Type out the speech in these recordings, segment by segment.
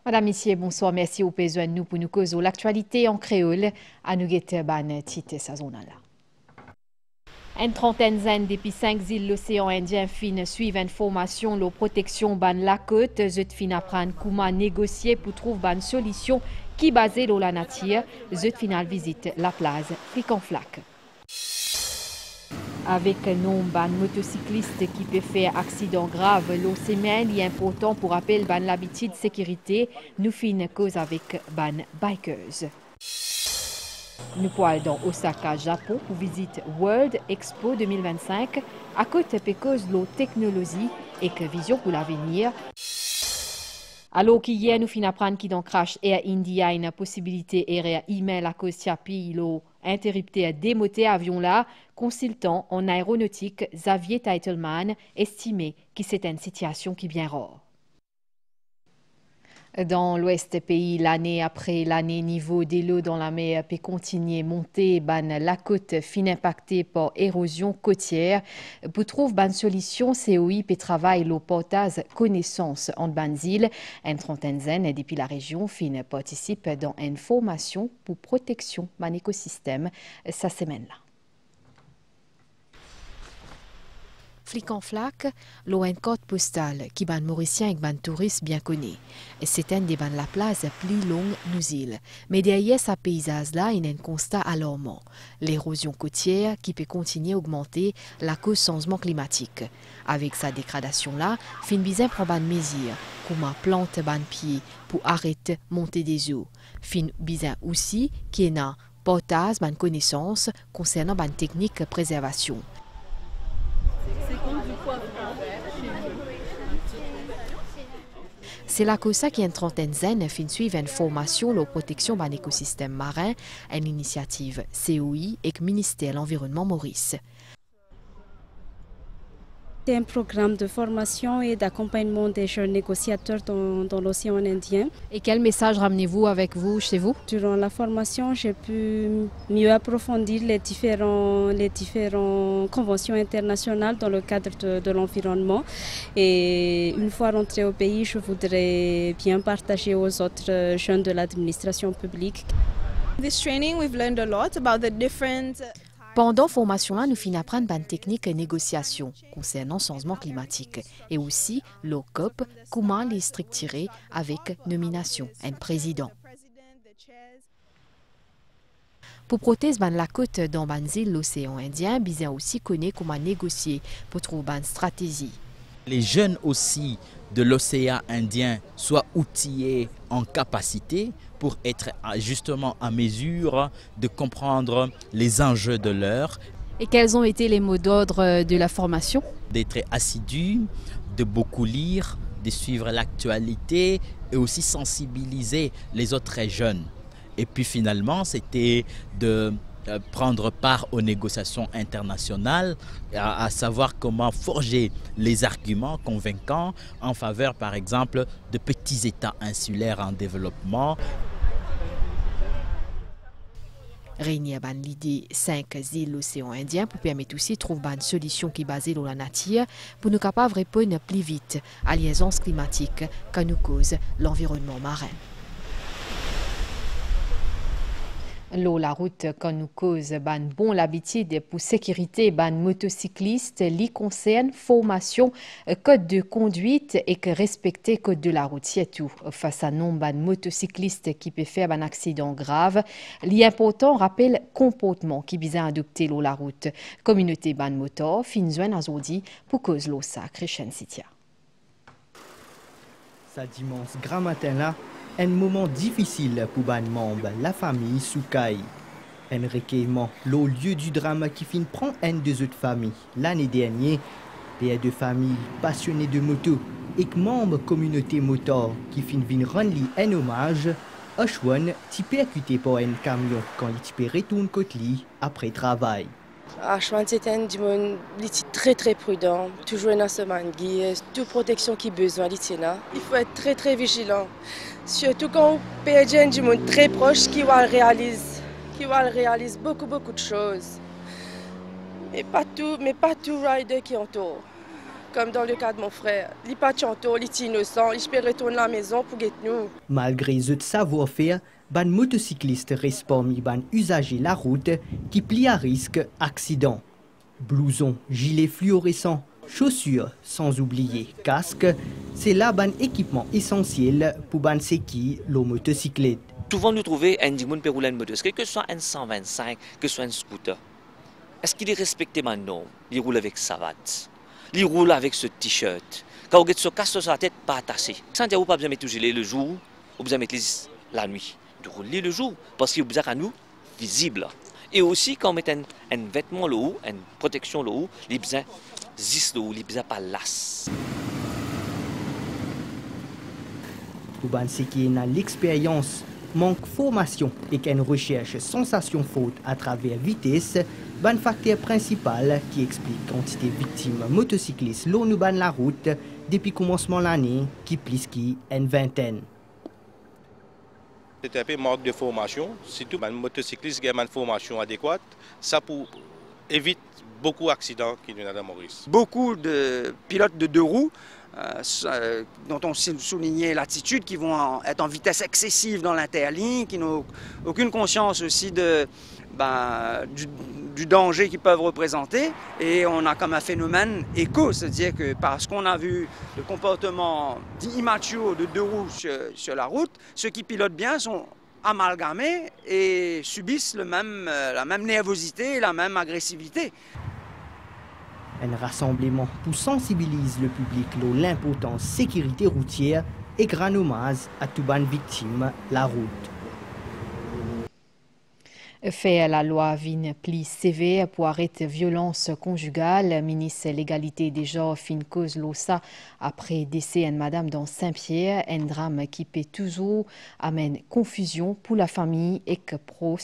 Madame, Messieurs, bonsoir. Merci au besoin de nous pour nous causer l'actualité en créole à nous guetter ban titre saisonnal. Une trentaine depuis 5 îles l'océan Indien fin suivent une formation de protection ban la côte. Zut fin apprendre comment négocier pour trouver une solution qui basée sur la nature. Zut final visite la plage Flic en Flac. Avec un nombre de motocyclistes qui peut faire accident grave, l'eau semaine est important pour rappeler l'habitude de sécurité. Nous finissons cause avec les bikers. Nous pouvons dans Osaka, Japon, pour visiter World Expo 2025 à côté de cause de la technologie et que vision pour l'avenir. Alors qu'hier, nous finissons apprendre qu'il dans Crash Air India une possibilité erreur email à cause de l'eau interrupté à démoter avion là, consultant en aéronautique Xavier Teitelman estimé que c'est une situation qui est bien rare. Dans l'ouest pays, l'année après l'année, niveau de l'eau dans la mer peut continuer à monter. La côte fin impactée par érosion côtière. Pour trouver une solution, COI peut travailler le portage connaissance entre les îles. Une trentaine depuis la région fin participe dans une formation pour protection de l'écosystème cette semaine-là. Flic en Flac, l'eau une carte postale qui ban mauricien et ban touristes bien connus. C'est un des ban la place plus longue nous îles. Mais derrière ce paysage-là, il y a un constat alarmant. L'érosion côtière qui peut continuer à augmenter la cause changement climatique. Avec sa dégradation-là, fin bizin prend ban mesure, comment plante ban pied pour arrêter monter des eaux. Fin bizin aussi qui est un portage ban connaissance concernant ban technique de préservation. C'est la cause qui une trentaine fin suivre une formation de protection de l'écosystème marin, une initiative COI et le ministère de l'Environnement Maurice. C'est un programme de formation et d'accompagnement des jeunes négociateurs dans l'océan Indien. Et quel message ramenez-vous avec vous chez vous? Durant la formation, j'ai pu mieux approfondir les différentes conventions internationales dans le cadre de l'environnement. Et une fois rentré au pays, je voudrais bien partager aux autres jeunes de l'administration publique. This training, we've learned a lot about the different. Pendant la formation, nous finissons apprendre une technique de négociation concernant le changement climatique et aussi le COP, comment les structurer avec nomination d'un président. Pour protéger la côte dans l'océan Indien, Bizin aussi connaît comment négocier pour trouver une stratégie. Les jeunes aussi de l'océan Indien soient outillés en capacité pour être justement à mesure de comprendre les enjeux de l'heure. Et quels ont été les mots d'ordre de la formation? D'être assidus, de beaucoup lire, de suivre l'actualité et aussi sensibiliser les autres jeunes. Et puis finalement, c'était de prendre part aux négociations internationales, à savoir comment forger les arguments convaincants en faveur, par exemple, de petits États insulaires en développement. Réunir l'idée 5 îles l'océan Indien pour permettre aussi de trouver une solution qui est basée sur la nature pour nous capables de répondre plus vite à l'urgence climatique que nous cause l'environnement marin. L'eau, la route, quand nous cause ban bon l'habitude pour sécurité ban motocycliste, li concerne formation, code de conduite et que respecter code de la route. C'est tout. Face à nombre ban motocyclistes qui peut faire un accident grave, l'important rappelle comportement qui besoin adopter l'eau la route. Communauté ban motor, fin joint azodi pour cause l'eau sacré Sitia. Ça dimanche grand matin là. Un moment difficile pour les membres, la famille Soukaï. Un recueillement, au lieu du drame qui finit prend une des autres familles. L'année dernière, père de famille passionné de moto et membres communauté moteur qui finit rendre un hommage, Ashwan t'y percuté par un camion quand il retourne côté lui après travail. Ashwan c'est un dimanche très très prudent, toujours dans ce mangue, toute protection qui besoin d'Itina. Il faut être très très vigilant. Surtout quand on perd un monde très proche qui va réaliser beaucoup de choses. Mais pas tout rider qui entoure. comme dans le cas de mon frère. Il n'est pas chanto, il est innocent, il peut retourner à la maison pour guetter nous. Malgré ce savoir-faire, ban motocycliste reste parmi ban usagers la route qui plie à risque accident. Blouson, gilet fluorescent, chaussures, sans oublier casque, c'est là ban équipement essentiel pour ban seki le motocyclette. Souvent nous trouvons un dimoun peut rouler une motocyclette, que ce soit un 125, que ce soit un scooter. Est-ce qu'il est respecté maintenant? Il roule avec savate. Il roule avec ce t-shirt. Quand vous se casse sur la tête, pas attaché. Sans dire, vous pas besoin de mettre gilet le jour, vous besoin de mettre la nuit. De rouler le jour, parce qu'il y a besoin à nous visible. Et aussi, quand on met un vêtement le haut, une protection le haut, il y a besoin de le haut, il y a besoin pas las. Pour ban qui n'a l'expérience, manque formation et qu'une recherche sensation faute à travers vitesse, ban facteur principal qui explique quantité victimes motocyclistes l'on nous ban la route depuis commencement l'année qui plus qui une vingtaine. C'est un peu manque de formation, surtout les motocyclistes qui ont une formation adéquate, ça pour éviter beaucoup d'accidents qui nous ont dans Maurice. Beaucoup de pilotes de deux roues dont on soulignait l'attitude, qui vont être en vitesse excessive dans l'interligne, qui n'ont aucune conscience aussi du danger qu'ils peuvent représenter. Et on a comme un phénomène écho, c'est-à-dire que parce qu'on a vu le comportement immature de deux roues sur la route, ceux qui pilotent bien sont amalgamés et subissent la même nervosité et la même agressivité. Un rassemblement pour sensibiliser le public sur l'importance de la sécurité routière et grand hommage à toutes les victimes la route. Fait la loi vin plus sévère pour arrêter violence conjugale. Ministre de l'égalité des genres fin cause l'ossa après décès de madame dans Saint-Pierre, un drame qui peut toujours amener confusion pour la famille et que pros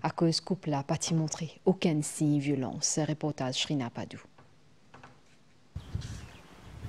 à cause couple n'a pas montré aucun signe de violence. Reportage Shrina Padou.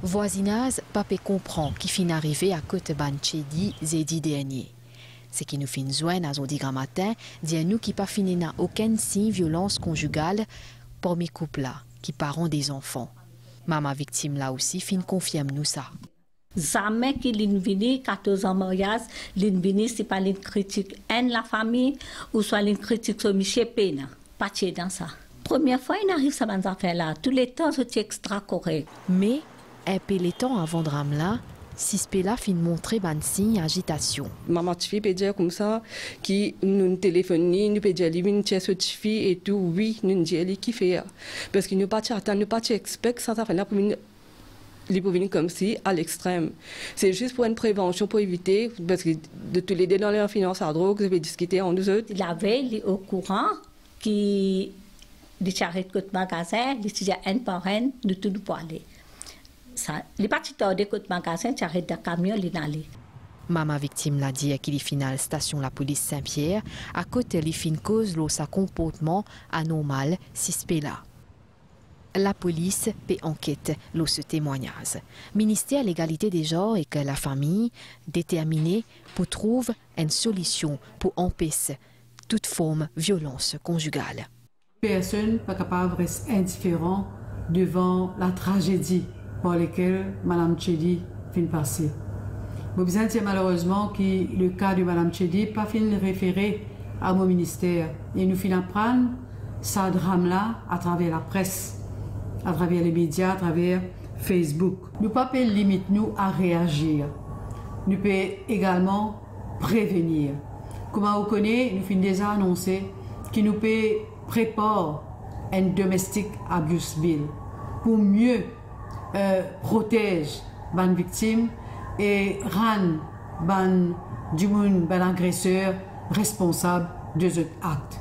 Voisinage, papé comprend qui fin arrivé à côté Banchedi jeudi dernier. Ce qui nous fait joindre à Zodi grand matin, dit nous qui pas fini n'a aucun signe de violence conjugale pour mes couples là, qui parents des enfants. Maman victime là aussi fin confirme nous ça. Jamais qu'il vini 14 ans mariage, l'in c'est pas une critique en la famille ou soit une critique sur Michel Pena, pas dans ça. Première fois il arrive ça dans affaire là, tous les temps c'est extra correct. Mais un peu les temps avant drame là, Sispela fin montrer ban signe agitation. Maman Tifi peut dire comme ça, qui nous téléphone, nous peut dire lui une ce Tifi et tout, oui, nous dit elle qui fait. Parce qu'il ne pas attendre, ne pas expect ça fait là pour venir comme si à l'extrême. C'est juste pour une prévention pour éviter, parce que de tous les deux dans les finances à drogue, vous avez discuté en nous autres. La veille, il est au courant qui les charrettes de magasin, les sujets un par un, de tout nous parler. Les parties de côté magasin, j'arrête de camion, les n'allait. Maman victime l'a dit qu'il est final station la police Saint-Pierre, à côté les fin cause de sa comportement anormal Sispela. La police peut enquête sur ce témoignage. Ministère de l'égalité des genres et que la famille déterminée pour trouver une solution pour empêcher toute forme de violence conjugale. Personne n'est pas capable de rester indifférent devant la tragédie par laquelle Mme Tchedi vient passer. Vous besoin dire malheureusement que le cas de Mme Tchedi pas fin référé à mon ministère. Et nous finissons prendre ce drame-là à travers la presse, à travers les médias, à travers Facebook. Nous ne pouvons pas limiter nous à réagir. Nous pouvons également prévenir. Comme on connaît, nous finissons déjà annoncé que nous pouvons préparer un domestic abuse bill pour mieux protéger les victimes et rendre l'agresseur responsable de cet acte.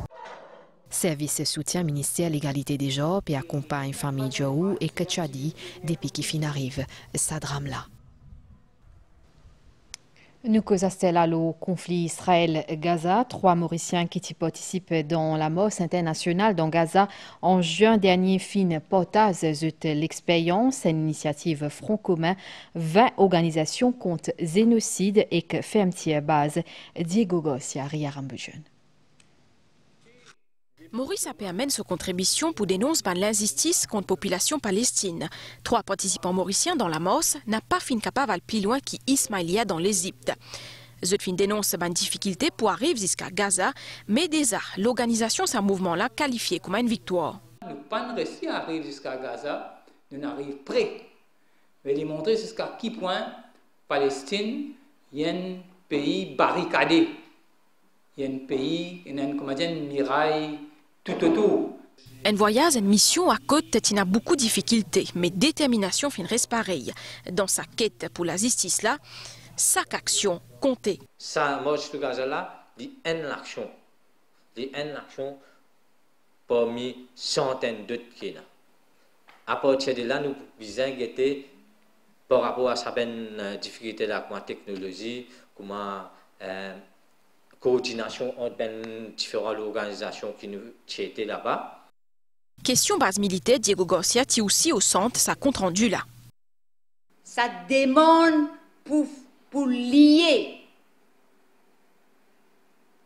Service soutien ministère de l'égalité des genres et accompagne famille Djaou et Ketchadi depuis qu'il fin arrive ce drame-là. Nous causons là le conflit Israël-Gaza. 3 Mauriciens qui participent dans la mosse internationale dans Gaza en juin dernier fin portage l'expérience, une initiative front commun 20 organisations contre génocide et que fait base Diego Gossia Ria Rambujeune. Maurice a permis sa contribution pour dénoncer l'injustice contre la population palestine. 3 participants mauriciens dans la Mosse n'a pas fini capable d'aller plus loin qu'Ismaïlia dans l'Égypte. Ils fin dénonce une difficulté pour arriver jusqu'à Gaza, mais déjà l'organisation de ce mouvement-là qualifié comme une victoire. Nous n'avons pas réussi à arriver jusqu'à Gaza, nous arrivons près. Je vais montrer jusqu'à quel point Palestine est un pays barricadé. Il y a un pays, il y a une muraille tout autour. Un voyage, une mission à côte, il y a beaucoup de difficultés, mais détermination fin reste pareille. Dans sa quête pour la justice là, chaque action comptait. Ça, moi, je Gaza là, il y a une action. Il y a une action parmi centaines d'autres qui là. À partir de là, nous visons guetter par rapport à certaines difficultés là, comme la technologie, comme coordination entre différentes organisations qui nous étaient là-bas. Question base militaire, Diego Garcia tient aussi au centre sa compte rendu là. Ça demande pour lier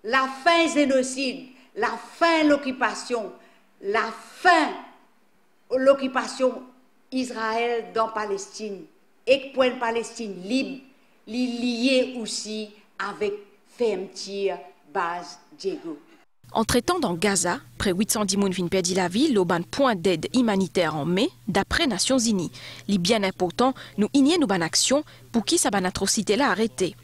la fin du génocide, la fin de l'occupation, la fin de l'occupation Israël dans Palestine et pour une Palestine libre, liée aussi avec fermeture base Diego. Entre-temps, dans Gaza, près 810 personnes viennent perdre la ville, au point d'aide humanitaire en mai, d'après Nations Unies. Il est bien important, nous ignorons nos bonnes actions pour qui cette atrocité-là arrêtée.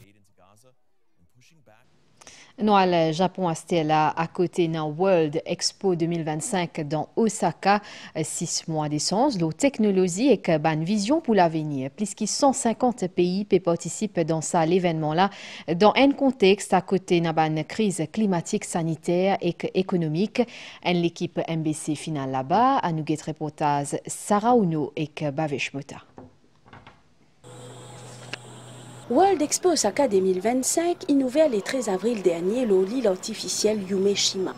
Nous allons au Japon à côté de World Expo 2025 dans Osaka, 6 mois d'essence. La technologie et une vision pour l'avenir. Plus de 150 pays peuvent participer dans l'événement-là, dans un contexte à côté d'une crise climatique, sanitaire et économique. L'équipe MBC finale là-bas, à nous reportage Sarah Uno et Bavesh Mota. World Expo Osaka 2025 est ouvert le 13 avril dernier l'île artificielle Yumeshima.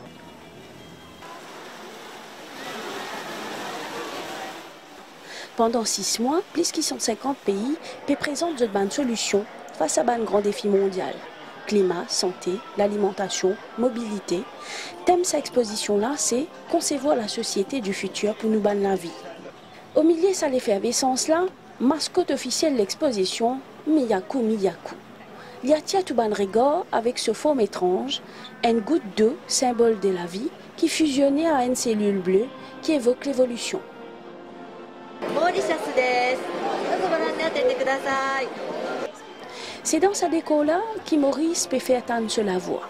Pendant 6 mois, plus de 150 pays présentent de bonnes solutions face à un grand défi mondial. Climat, santé, l'alimentation, mobilité. Thème de cette exposition-là, c'est concevoir la société du futur pour nous banner la vie. Au milieu de cette effervescence-là, mascotte officielle de l'exposition, Miyaku Miyaku. Il y a tout ban regard avec ce forme étrange, une goutte d'eau, symbole de la vie, qui fusionnait à une cellule bleue qui évoque l'évolution. C'est dans sa déco-là que Maurice peut faire entendre la voix.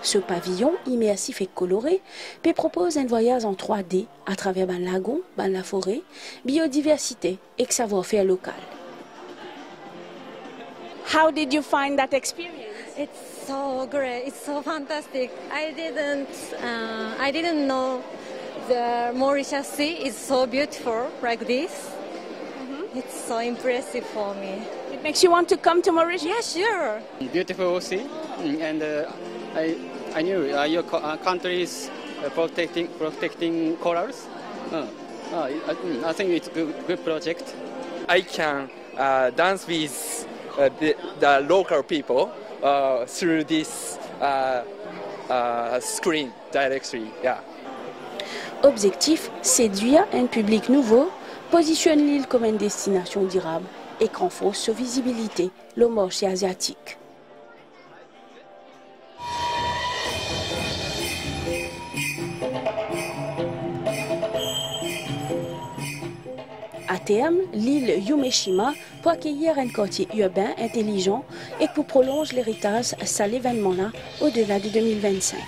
Ce pavillon immersif et coloré peut proposer un voyage en 3D à travers le lagon, la forêt, biodiversité et savoir-faire local. How did you find that experience? It's so great. It's so fantastic. I didn't know the Mauritius Sea is so beautiful like this. It's so impressive for me. It makes you want to come to Mauritius? Yeah, sure. Beautiful sea, and I knew your country is protecting corals. I think it's a good project. I can dance with the local people through this screen directly. Yeah. Objectif, séduire un public nouveau, positionne l'île comme une destination durable et renforce sa visibilité, le marché asiatique. À terme, l'île Yumeshima peut accueillir un quartier urbain intelligent et pour prolonger l'héritage à l'événement-là au-delà de 2025.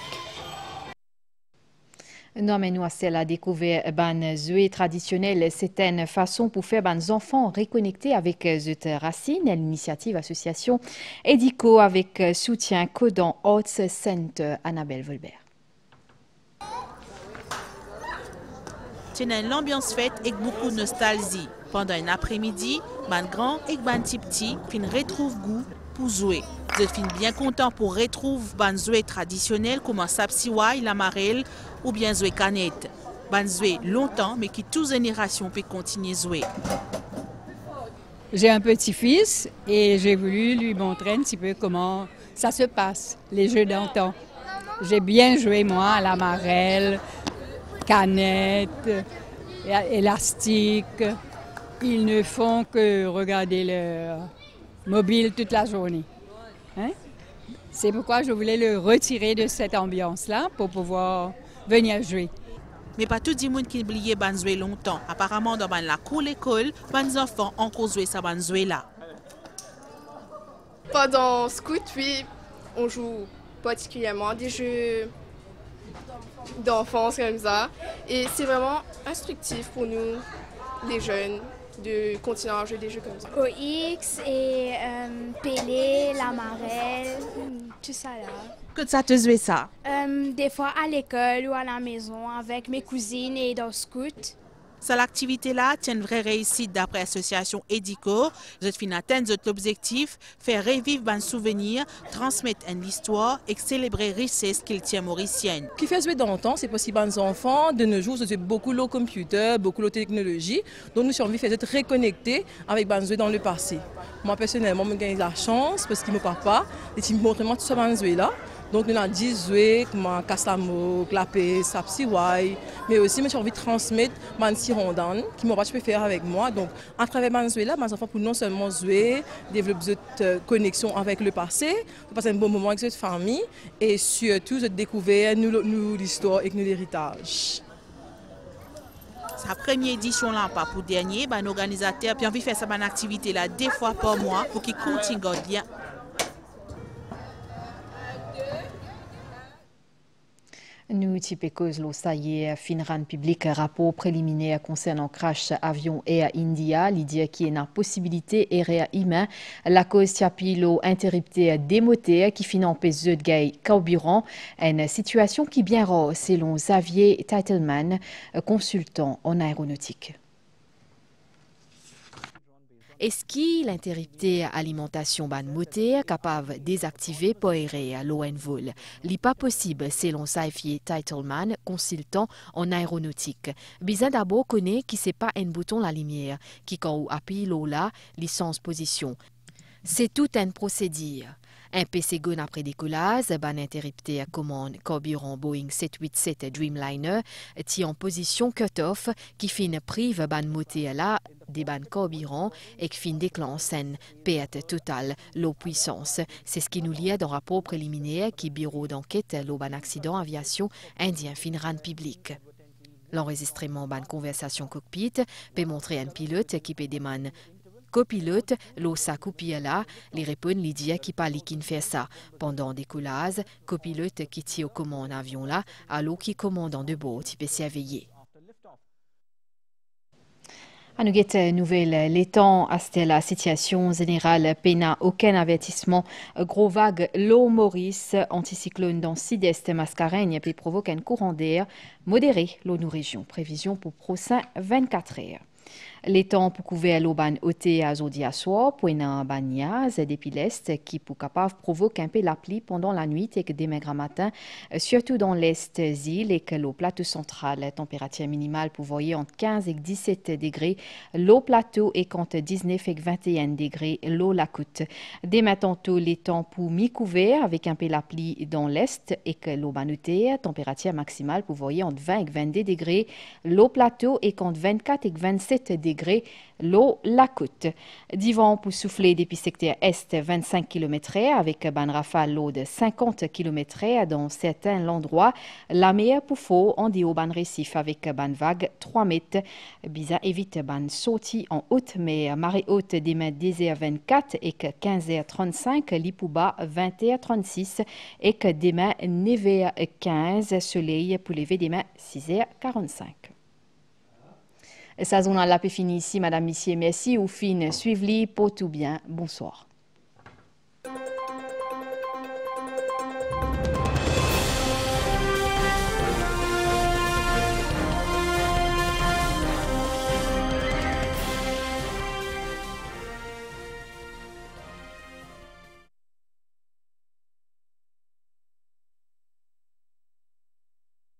Non, mais nous, c'est la découverte ban jouet traditionnel. C'est une façon pour faire ban enfants reconnecter avec cette racine. L'initiative association Edico avec soutien Codan Arts Center Annabelle Volbert. C'est une ambiance fête avec beaucoup de nostalgie. Pendant un après-midi, ban grand et ban petit fin retrouve goût pour jouer. Je suis bien content pour retrouver ban jouet traditionnel comme un sapsiwai, la marelle ou bien jouer canette. Ban jouet longtemps mais qui toute génération peut continuer à jouer. J'ai un petit-fils et j'ai voulu lui montrer un petit peu comment ça se passe, les jeux d'antan. J'ai bien joué moi à la marelle, canettes, élastiques. Ils ne font que regarder leur mobile toute la journée. Hein? C'est pourquoi je voulais le retirer de cette ambiance-là pour pouvoir venir jouer. Mais pas tout le monde qui oubliait ban jouer longtemps. Apparemment, dans la cour l'école, les enfants ont encore joué ça ban jouer là. Pendant scout, oui, on joue particulièrement des jeux d'enfance comme ça. Et c'est vraiment instructif pour nous, les jeunes, de continuer à jouer des jeux comme ça. OX et Pelé, la Marelle, tout ça là. Que ça te jouait ça? Des fois à l'école ou à la maison avec mes cousines et dans le scout. Cette activité-là tient une vraie réussite d'après l'association EDICO. Je fin atteindre l'objectif, faire revivre un souvenir, transmettre une histoire et célébrer la richesse qu'il tient mauricienne. Ce qui fait jouer dans le temps, c'est possible aux enfants. De nos jours, c'est beaucoup le computer, beaucoup la technologie. Donc nous avons envie de faire être reconnectés avec les jouets dans le passé. Moi personnellement, je gagne la chance parce qu'il ne me parle pas. Et il me montre tout ce jouet là. Donc nous avons 10 jouets comme Cassamo, Clapé, Sapsiwai, mais aussi j'ai envie de transmettre Mansi Rondan, qui m'a pas pu faire avec moi. Donc à travers mes jouets là, mes enfants pour non seulement jouer, développer cette connexion avec le passé, passer un bon moment avec cette famille et surtout de découvrir nous l'histoire et nous l'héritage. Sa première édition là, pas pour dernier, l'organisateur a envie de faire cette activité là 2 fois par mois pour qu'il continue bien. Nous typicos lo saillé finran public rapport préliminaire concernant crash avion Air India, l'idée qui est une possibilité erreur humain, la cause tiapilo interrupté démoté qui finance de gay carburant, une situation qui bien rare selon Xavier Titleman, consultant en aéronautique. Est-ce que l'interrupté alimentation ban moteur capable de désactiver pour errer à l'ON vol? N'est pas possible selon Xavier Titleman, consultant en aéronautique. Bizarre d'abord connaît qui c'est pas un bouton la lumière, qui quand on appuie là, licence position. C'est tout un procédure. Un PC gun après décollage, ban interrupté à commande carburant Boeing 787 Dreamliner, tient en position cut-off qui fin prive ban moteur là des ban carburant et qui fin déclenche une perte totale l'eau puissance. C'est ce qui nous lie dans le rapport préliminaire qui bureau d'enquête l'eau ban accident aviation indien fin rend public. L'enregistrement ban conversation cockpit peut montrer un pilote qui peut demander copilote, l'eau sa copie là, les répondent Lydia qui parle qui fait ça. Pendant décollage, copilote qui tient au commande avion là, à l'eau qui commande en de bord, qui peut s'y éveiller. À nous guetter nouvelle, les temps à la situation générale, pena aucun avertissement, gros vague l'eau Maurice, anticyclone dans sud-est Mascareigne, puis provoque un courant d'air modéré l'eau nous région. Prévision pour prochain 24 heures. Les temps pour couvrir l'auban ôté à zodi à soir, pour un bagnaz depuis l'est qui pour capable provoquer un peu la pluie pendant la nuit et que demain grand matin, surtout dans l'est île et que l'eau plateau central, la température minimale pour voyer entre 15 et 17 degrés, l'eau plateau est entre 19 et 21 degrés, l'eau la côte. Dès maintenant, les temps pour mi-couvert avec un peu la pluie dans l'est et que l'auban ôté, température maximale pour voyer entre 20 et 22 degrés, l'eau plateau est entre 24 et 27 degrés. L'eau la côte. Divan pour souffler depuis secteur est 25 km/h avec ban rafale l'eau de 50 km/h dans certains endroits. La meilleure pour faux en déo ban récif avec ban vague 3 mètres. Bisa évite ban sorti en haute mais marée haute demain 10h24 et que 15h35 l'ipouba 20h36 et que demain 9h15 soleil pour lever demain 6h45. Ça zone là peut finir ici, madame, monsieur, merci. Ou fin, suivez-les pour tout bien. Bonsoir.